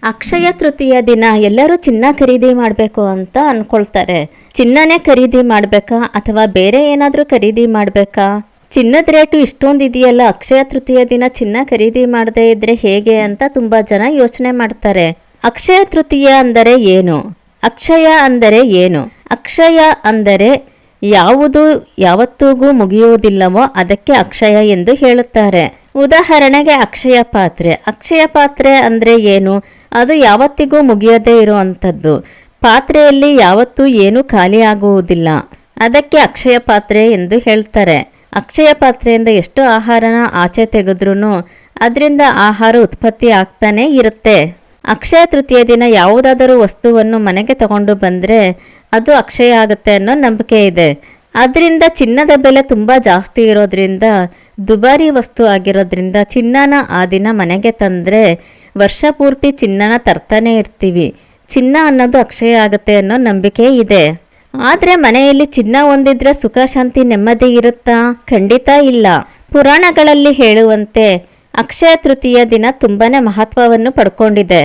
ಅಕ್ಷಯ ತೃತೀಯ ದಿನ ಎಲ್ಲರೂ ಚಿನ್ನ ಖರೀದಿ ಮಾಡಬೇಕು ಅಂತ ಅಂದ್ಕೊಳ್ತಾರೆ. ಚಿನ್ನನೇ ಖರೀದಿ ಮಾಡಬೇಕಾ ಅಥವಾ ಬೇರೆ ಏನಾದರೂ ಖರೀದಿ ಮಾಡಬೇಕಾ? ಚಿನ್ನದ ರೇಟು ಇಷ್ಟೊಂದಿದೆಯಲ್ಲ, ಅಕ್ಷಯ ತೃತೀಯ ದಿನ ಚಿನ್ನ ಖರೀದಿ ಮಾಡದೇ ಇದ್ರೆ ಹೇಗೆ ಅಂತ ತುಂಬ ಜನ ಯೋಚನೆ ಮಾಡ್ತಾರೆ. ಅಕ್ಷಯ ತೃತೀಯ ಅಂದರೆ ಏನು? ಅಕ್ಷಯ ಅಂದರೆ ಏನು? ಅಕ್ಷಯ ಅಂದರೆ ಯಾವುದು ಯಾವತ್ತಿಗೂ ಮುಗಿಯುವುದಿಲ್ಲವೋ ಅದಕ್ಕೆ ಅಕ್ಷಯ ಎಂದು ಹೇಳುತ್ತಾರೆ. ಉದಾಹರಣೆಗೆ ಅಕ್ಷಯ ಪಾತ್ರೆ. ಅಕ್ಷಯ ಪಾತ್ರೆ ಅಂದರೆ ಏನು? ಅದು ಯಾವತ್ತಿಗೂ ಮುಗಿಯದೇ ಇರುವಂಥದ್ದು. ಪಾತ್ರೆಯಲ್ಲಿ ಯಾವತ್ತೂ ಏನೂ ಖಾಲಿಯಾಗುವುದಿಲ್ಲ, ಅದಕ್ಕೆ ಅಕ್ಷಯ ಪಾತ್ರೆ ಎಂದು ಹೇಳ್ತಾರೆ. ಅಕ್ಷಯ ಪಾತ್ರೆಯಿಂದ ಎಷ್ಟು ಆಹಾರನ ಆಚೆ ತೆಗೆದ್ರೂ ಅದರಿಂದ ಆಹಾರ ಉತ್ಪತ್ತಿ ಆಗ್ತಾನೇ ಇರುತ್ತೆ. ಅಕ್ಷಯ ತೃತೀಯ ದಿನ ಯಾವುದಾದರೂ ವಸ್ತುವನ್ನು ಮನೆಗೆ ತಗೊಂಡು ಬಂದರೆ ಅದು ಅಕ್ಷಯ ಆಗುತ್ತೆ ಅನ್ನೋ ನಂಬಿಕೆ ಇದೆ. ಅದರಿಂದ ಚಿನ್ನದ ಬೆಲೆ ತುಂಬ ಜಾಸ್ತಿ ಇರೋದ್ರಿಂದ, ದುಬಾರಿ ವಸ್ತು ಆಗಿರೋದ್ರಿಂದ ಚಿನ್ನನ ಆ ದಿನ ಮನೆಗೆ ತಂದರೆ ವರ್ಷ ಪೂರ್ತಿ ಚಿನ್ನನ ತರ್ತಾನೆ ಇರ್ತೀವಿ. ಚಿನ್ನ ಅನ್ನೋದು ಅಕ್ಷಯ ಆಗುತ್ತೆ ಅನ್ನೋ ನಂಬಿಕೆ ಇದೆ. ಆದರೆ ಮನೆಯಲ್ಲಿ ಚಿನ್ನ ಹೊಂದಿದ್ರೆ ಸುಖ ಶಾಂತಿ ನೆಮ್ಮದಿ ಇರುತ್ತಾ? ಖಂಡಿತ ಇಲ್ಲ. ಪುರಾಣಗಳಲ್ಲಿ ಹೇಳುವಂತೆ ಅಕ್ಷಯ ತೃತೀಯ ದಿನ ತುಂಬಾ ಮಹತ್ವವನ್ನು ಪಡ್ಕೊಂಡಿದೆ.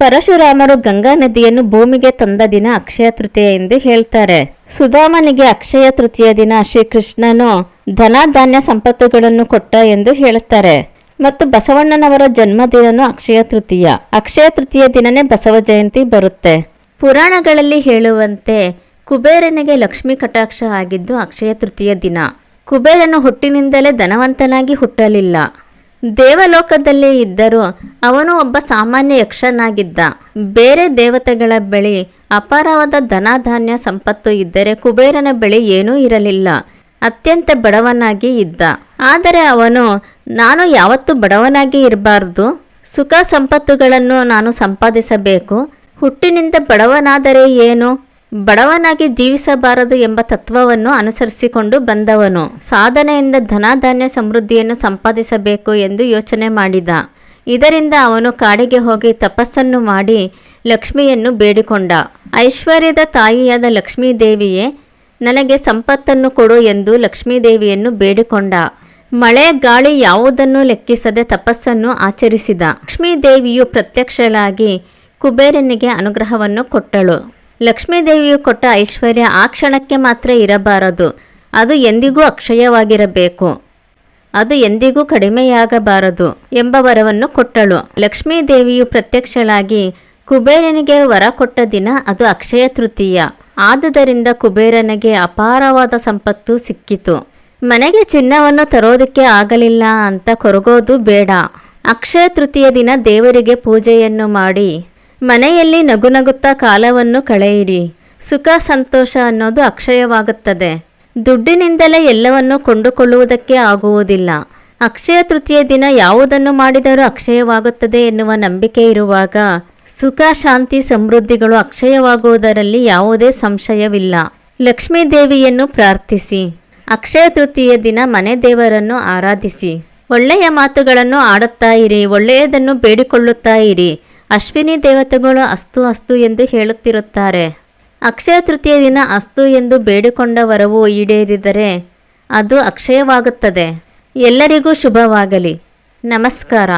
ಪರಶುರಾಮರು ಗಂಗಾ ನದಿಯನ್ನು ಭೂಮಿಗೆ ತಂದ ದಿನ ಅಕ್ಷಯ ತೃತೀಯ ಎಂದು ಹೇಳ್ತಾರೆ. ಸುಧಾಮನಿಗೆ ಅಕ್ಷಯ ತೃತೀಯ ದಿನ ಶ್ರೀಕೃಷ್ಣನು ಧನ ಧಾನ್ಯ ಸಂಪತ್ತುಗಳನ್ನು ಕೊಟ್ಟ ಎಂದು ಹೇಳುತ್ತಾರೆ. ಮತ್ತು ಬಸವಣ್ಣನವರ ಜನ್ಮದಿನನು ಅಕ್ಷಯ ತೃತೀಯ. ಅಕ್ಷಯ ತೃತೀಯ ದಿನನೇ ಬಸವ ಜಯಂತಿ ಬರುತ್ತೆ. ಪುರಾಣಗಳಲ್ಲಿ ಹೇಳುವಂತೆ ಕುಬೇರನಿಗೆ ಲಕ್ಷ್ಮೀ ಕಟಾಕ್ಷ ಆಗಿದ್ದು ಅಕ್ಷಯ ತೃತೀಯ ದಿನ. ಕುಬೇರನು ಹುಟ್ಟಿನಿಂದಲೇ ಧನವಂತನಾಗಿ ಹುಟ್ಟಲಿಲ್ಲ. ದೇವಲೋಕದಲ್ಲಿ ಇದ್ದರೂ ಅವನು ಒಬ್ಬ ಸಾಮಾನ್ಯ ಯಕ್ಷನಾಗಿದ್ದ. ಬೇರೆ ದೇವತೆಗಳ ಬಳಿ ಅಪಾರವಾದ ಧನಧಾನ್ಯ ಸಂಪತ್ತು ಇದ್ದರೆ ಕುಬೇರನ ಬಳಿ ಏನೂ ಇರಲಿಲ್ಲ. ಅತ್ಯಂತ ಬಡವನಾಗಿ ಇದ್ದ. ಆದರೆ ಅವನು, ನಾನು ಯಾವತ್ತೂ ಬಡವನಾಗಿ ಇರಬಾರ್ದು, ಸುಖ ಸಂಪತ್ತುಗಳನ್ನು ನಾನು ಸಂಪಾದಿಸಬೇಕು, ಹುಟ್ಟಿನಿಂದ ಬಡವನಾದರೆ ಏನು, ಬಡವನಾಗಿ ಜೀವಿಸಬಾರದು ಎಂಬ ತತ್ವವನ್ನು ಅನುಸರಿಸಿಕೊಂಡು ಬಂದವನು. ಸಾಧನೆಯಿಂದ ಧನಧಾನ್ಯ ಸಮೃದ್ಧಿಯನ್ನು ಸಂಪಾದಿಸಬೇಕು ಎಂದು ಯೋಚನೆ ಮಾಡಿದ. ಇದರಿಂದ ಅವನು ಕಾಡಿಗೆ ಹೋಗಿ ತಪಸ್ಸನ್ನು ಮಾಡಿ ಲಕ್ಷ್ಮಿಯನ್ನು ಬೇಡಿಕೊಂಡ. ಐಶ್ವರ್ಯದ ತಾಯಿಯಾದ ಲಕ್ಷ್ಮೀದೇವಿಯೇ ನನಗೆ ಸಂಪತ್ತನ್ನು ಕೊಡು ಎಂದು ಲಕ್ಷ್ಮೀದೇವಿಯನ್ನು ಬೇಡಿಕೊಂಡ. ಮಳೆ ಗಾಳಿ ಯಾವುದನ್ನು ಲೆಕ್ಕಿಸದೆ ತಪಸ್ಸನ್ನು ಆಚರಿಸಿದ. ಲಕ್ಷ್ಮೀದೇವಿಯು ಪ್ರತ್ಯಕ್ಷಳಾಗಿ ಕುಬೇರನಿಗೆ ಅನುಗ್ರಹವನ್ನು ಕೊಟ್ಟಳು. ಲಕ್ಷ್ಮೀದೇವಿಯು ಕೊಟ್ಟ ಐಶ್ವರ್ಯ ಆ ಕ್ಷಣಕ್ಕೆ ಮಾತ್ರ ಇರಬಾರದು, ಅದು ಎಂದಿಗೂ ಅಕ್ಷಯವಾಗಿರಬೇಕು, ಅದು ಎಂದಿಗೂ ಕಡಿಮೆಯಾಗಬಾರದು ಎಂಬ ವರವನ್ನು ಕೊಟ್ಟಳು. ಲಕ್ಷ್ಮೀದೇವಿಯು ಪ್ರತ್ಯಕ್ಷಳಾಗಿ ಕುಬೇರನಿಗೆ ವರ ಕೊಟ್ಟ ದಿನ ಅದು ಅಕ್ಷಯ ತೃತೀಯ. ಆದುದರಿಂದ ಕುಬೇರನಿಗೆ ಅಪಾರವಾದ ಸಂಪತ್ತು ಸಿಕ್ಕಿತು. ಮನೆಗೆ ಚಿನ್ನವನ್ನು ತರೋದಕ್ಕೆ ಆಗಲಿಲ್ಲ ಅಂತ ಕೊರಗೋದು ಬೇಡ. ಅಕ್ಷಯ ತೃತೀಯ ದಿನ ದೇವರಿಗೆ ಪೂಜೆಯನ್ನು ಮಾಡಿ ಮನೆಯಲ್ಲಿ ನಗುನಗುತ್ತಾ ಕಾಲವನ್ನು ಕಳೆಯಿರಿ. ಸುಖ ಸಂತೋಷ ಅನ್ನೋದು ಅಕ್ಷಯವಾಗುತ್ತದೆ. ದುಡ್ಡಿನಿಂದಲೇ ಎಲ್ಲವನ್ನು ಕೊಂಡುಕೊಳ್ಳುವುದಕ್ಕೆ ಆಗುವುದಿಲ್ಲ. ಅಕ್ಷಯ ತೃತೀಯ ದಿನ ಯಾವುದನ್ನು ಮಾಡಿದರೂ ಅಕ್ಷಯವಾಗುತ್ತದೆ ಎನ್ನುವ ನಂಬಿಕೆ ಇರುವಾಗ ಸುಖ ಶಾಂತಿ ಸಮೃದ್ಧಿಗಳು ಅಕ್ಷಯವಾಗುವುದರಲ್ಲಿ ಯಾವುದೇ ಸಂಶಯವಿಲ್ಲ. ಲಕ್ಷ್ಮೀ ದೇವಿಯನ್ನು ಪ್ರಾರ್ಥಿಸಿ. ಅಕ್ಷಯ ತೃತೀಯ ದಿನ ಮನೆ ದೇವರನ್ನು ಆರಾಧಿಸಿ. ಒಳ್ಳೆಯ ಮಾತುಗಳನ್ನು ಆಡುತ್ತಾ ಇರಿ, ಒಳ್ಳೆಯದನ್ನು ಬೇಡಿಕೊಳ್ಳುತ್ತಾ ಇರಿ. ಅಶ್ವಿನಿ ದೇವತೆಗಳು ಅಸ್ತು ಅಸ್ತು ಎಂದು ಹೇಳುತ್ತಿರುತ್ತಾರೆ. ಅಕ್ಷಯ ತೃತೀಯ ದಿನ ಅಸ್ತು ಎಂದು ಬೇಡಿಕೊಂಡ ವರವು ಈಡೇರಿದರೆ ಅದು ಅಕ್ಷಯವಾಗುತ್ತದೆ. ಎಲ್ಲರಿಗೂ ಶುಭವಾಗಲಿ. ನಮಸ್ಕಾರ.